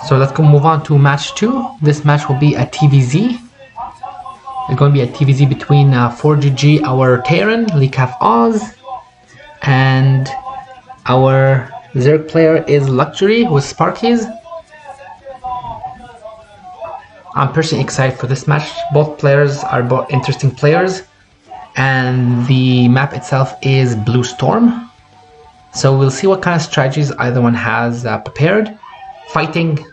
So let's go move on to match 2. This match will be a TVZ. It's going to be a TVZ between ForGG, our Terran, Leakaf Oz, and our Zerg player is Luxury with Sparkies. I'm personally excited for this match. Both players are both interesting players, and the map itself is Blue Storm. So we'll see what kind of strategies either one has prepared. Fighting.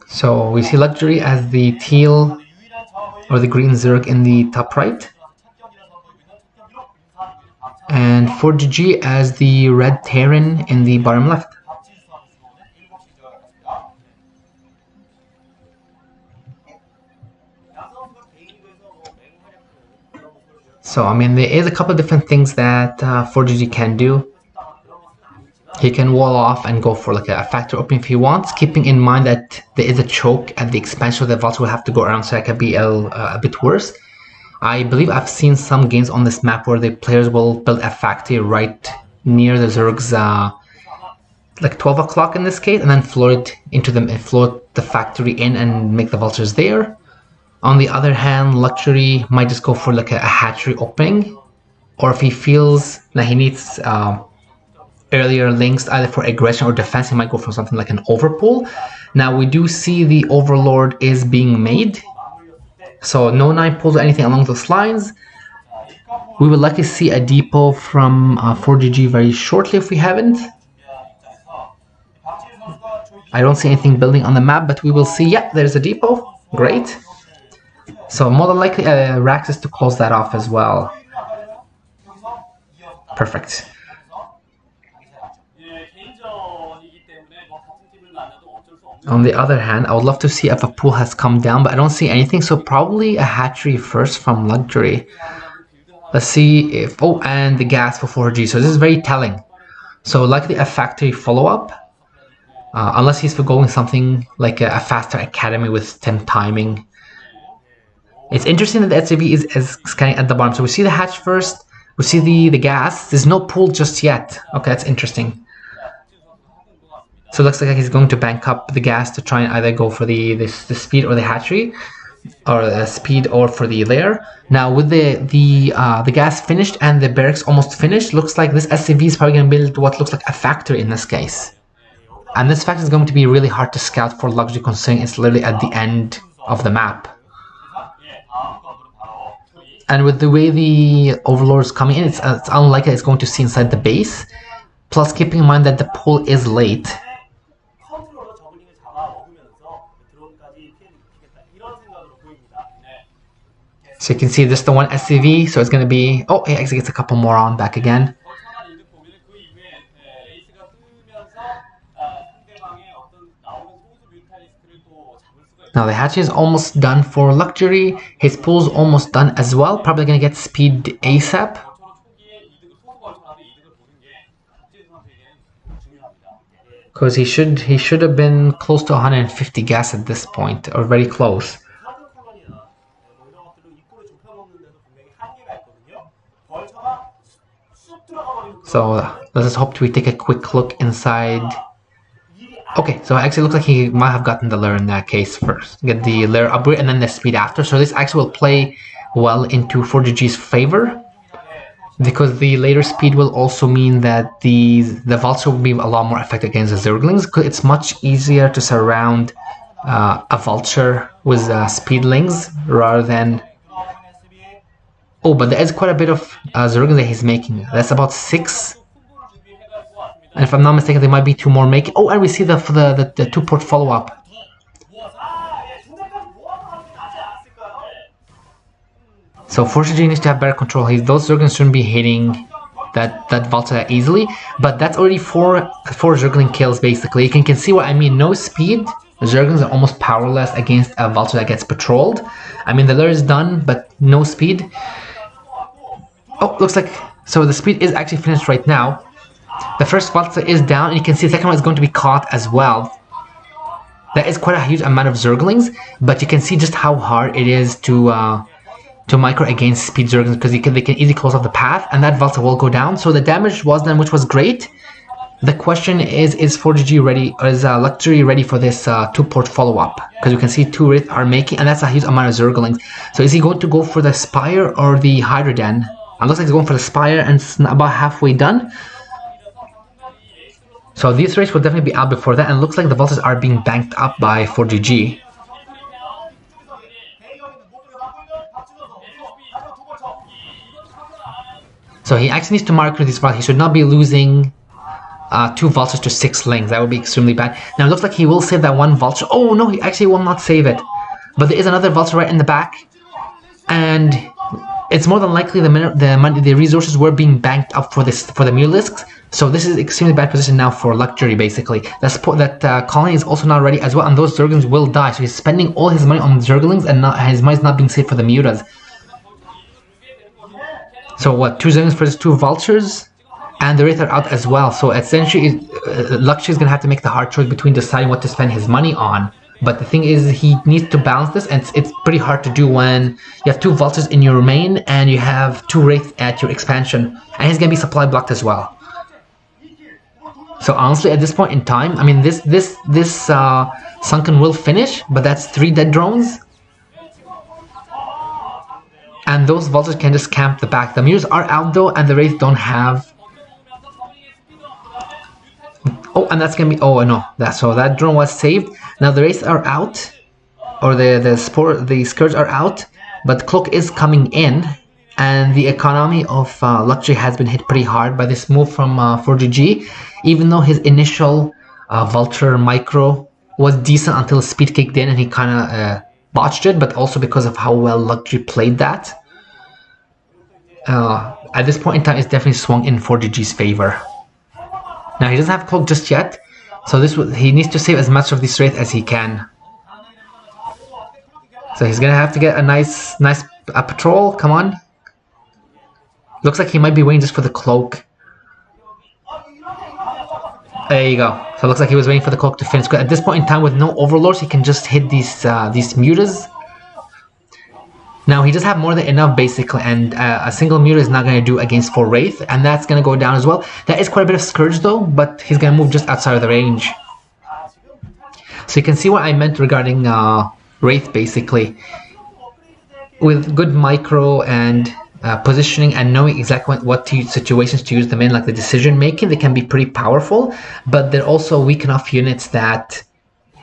So we see Luxury as the teal or the green Zerg in the top right, and ForGG as the red Terran in the bottom left. So I mean, there is a couple of different things that ForGG can do. He can wall off and go for like a factor opening if he wants, keeping in mind that there is a choke at the expansion that Vaults will have to go around, so that can be a bit worse. I believe I've seen some games on this map where the players will build a factory right near the Zerg's, like 12 o'clock in this case, and then float the factory in and make the vultures there. On the other hand, Luxury might just go for like a hatchery opening, or if he feels that he needs earlier links either for aggression or defense, he might go for something like an overpull. Now we do see the Overlord is being made, so no 9 pulls or anything along those lines. We will likely see a depot from ForGG very shortly if we haven't. I don't see anything building on the map, but we will see. Yeah, there's a depot. Great. So more than likely Raxus to close that off as well. Perfect. On the other hand, I would love to see if a pool has come down, but I don't see anything, so probably a hatchery first from Luxury. Let's see if... oh, and the gas for 4G, so this is very telling. So likely a factory follow-up, unless he's going something like a faster academy with 10 timing. It's interesting that the SCV is scanning at the bottom, so we see the hatch first, we see the gas, there's no pool just yet. Okay, that's interesting. So it looks like he's going to bank up the gas to try and either go for the speed or the hatchery, or the speed or for the lair. Now with the gas finished and the barracks almost finished, looks like this SCV is probably going to build what looks like a factory in this case. And this factory is going to be really hard to scout for Luxury, considering it's literally at the end of the map. And with the way the Overlord is coming in, it's unlikely it's going to see inside the base. Plus, keeping in mind that the pull is late. So you can see this is the one SCV, so it's going to be... oh, he actually gets a couple more on back again. Now the hatch is almost done for Luxury. His pool's almost done as well. Probably going to get speed ASAP. Because he should have been close to 150 gas at this point, or very close. So let's just hope we take a quick look inside. Okay, so it actually looks like he might have gotten the lair in that case first. Get the lair upgrade and then the speed after. So this actually will play well into 4GG's favor, because the later speed will also mean that the vulture will be a lot more effective against the Zerglings, because it's much easier to surround a vulture with speedlings rather than... oh, but there is quite a bit of Zerglings that he's making. That's about 6. And if I'm not mistaken, there might be 2 more making. Oh, and we see the 2-port follow-up. So ForGG needs to have better control. Those Zerglings shouldn't be hitting that vulture that easily. But that's already 4 Zergling kills, basically. You can see what I mean. No speed. Zerglings are almost powerless against a vulture that gets patrolled. I mean, the lair is done, but no speed. Oh, looks like... so the speed is actually finished right now. The first vulture is down, and you can see the second one is going to be caught as well. That is quite a huge amount of Zerglings, but you can see just how hard it is to to micro against speed Zerglings because they can easily close off the path, and that Vulture will go down. So the damage was done, which was great. The question is ForGG ready, or is Luxury ready for this 2-port follow-up? Because you can see 2 Wraith are making, and that's a huge amount of Zerglings. So is he going to go for the Spire or the Hydroden? It looks like he's going for the Spire, and it's about halfway done. So these Wraiths will definitely be out before that, and it looks like the Vultures are being banked up by ForGG. So he actually needs to micro these Vultures. He should not be losing 2 Vultures to 6 Lings. That would be extremely bad. Now it looks like he will save that 1 Vulture. Oh no, he actually will not save it. But there is another Vulture right in the back. And it's more than likely the resources were being banked up for the Mulisks. So this is extremely bad position now for Luxury, basically. That colony is also not ready as well, and those Zerglings will die. So he's spending all his money on Zerglings, and his money is not being saved for the Mutas. So what, 2 Zerglings versus 2 Vultures? And the Wraith are out as well. So essentially, Luxury is going to have to make the hard choice between deciding what to spend his money on. But the thing is, he needs to balance this, and it's pretty hard to do when you have 2 Vultures in your main and you have 2 Wraiths at your expansion. And he's going to be supply blocked as well. So honestly, at this point in time, I mean, this Sunken will finish, but that's 3 dead drones. And those Vultures can just camp the back. The Mirrors are out though, and the Wraiths don't have... Oh, and that's gonna be... Oh no, so that drone was saved. Now the Wraiths are out, or the Scourge are out, but Cloak is coming in, and the economy of Luxury has been hit pretty hard by this move from ForGG. Even though his initial Vulture micro was decent until speed kicked in and he kind of botched it, but also because of how well Luxury played that. At this point in time, it's definitely swung in ForGG's favor. Now he doesn't have Cloak just yet, so he needs to save as much of this Wraith as he can. So he's gonna have to get a nice patrol. Come on. Looks like he might be waiting just for the Cloak. There you go. So it looks like he was waiting for the Cloak to finish. At this point in time, with no Overlords, he can just hit these Mutas. Now he does have more than enough basically, and a single Muta is not going to do against 4 Wraith, and that's going to go down as well. That is quite a bit of Scourge though, but he's going to move just outside of the range. So you can see what I meant regarding Wraith basically. With good micro and positioning and knowing exactly what situations to use them in, like the decision making, they can be pretty powerful, but they're also weak enough units that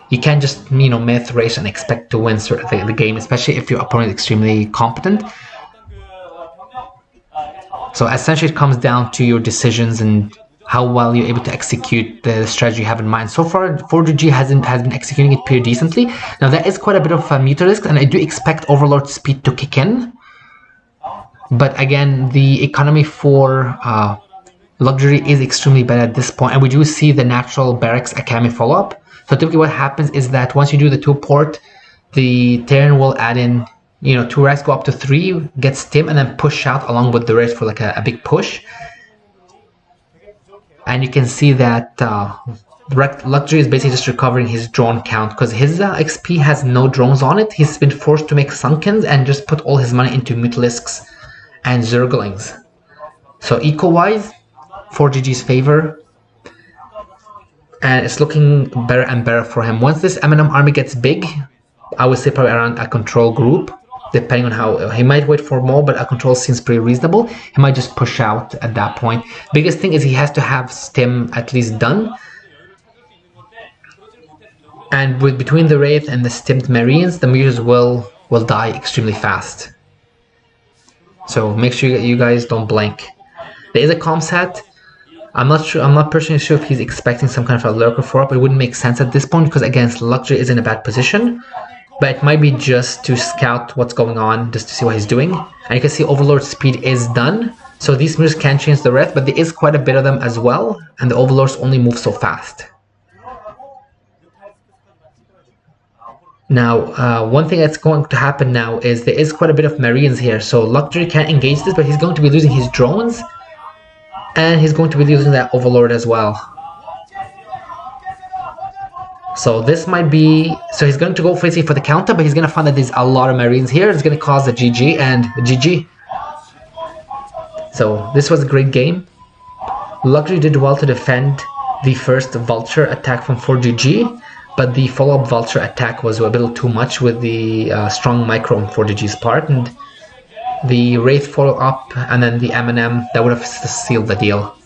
you can't just, myth race and expect to win the game, especially if your opponent is extremely competent. So essentially it comes down to your decisions and how well you're able to execute the strategy you have in mind. So far, ForGG has been executing it pretty decently. Now there is quite a bit of Muta risk, and I do expect Overlord speed to kick in. But again, the economy for Luxury is extremely bad at this point, and we do see the natural Barracks Academy follow-up. So typically what happens is that once you do the 2-port, the Terran will add in, 2 racks go up to 3, get stim, and then push out along with the rest for like a big push. And you can see that Luxury is basically just recovering his drone count, because his XP has no drones on it. He's been forced to make Sunkens and just put all his money into Mutalisks and Zerglings. So eco-wise, ForGG's favor. And it's looking better and better for him. Once this M&M army gets big, I would say probably around a control group, depending on how he might wait for more, but a control seems pretty reasonable. He might just push out at that point. Biggest thing is he has to have stim at least done. And between the Wraith and the stimmed Marines, the Mutas will die extremely fast. So make sure you guys don't blink. There is a comsat. I'm not personally sure if he's expecting some kind of a lurker for it, but it wouldn't make sense at this point because against Luxury is in a bad position. But it might be just to scout what's going on, just to see what he's doing. And you can see Overlord speed is done. So these mirrors can change the Wraith, but there is quite a bit of them as well, and the Overlords only move so fast. Now, one thing that's going to happen now is there is quite a bit of Marines here, so Luxury can't engage this, but he's going to be losing his drones, and he's going to be losing that Overlord as well. So this might be, so he's going to go facing for the counter, but he's going to find that there's a lot of Marines here. It's going to cause a GG and GG. So this was a great game. Luxury did well to defend the first Vulture attack from ForGG, but the follow-up Vulture attack was a little too much with the strong micro on ForGG's part, and the Wraith follow-up and then the M&M, that would have sealed the deal.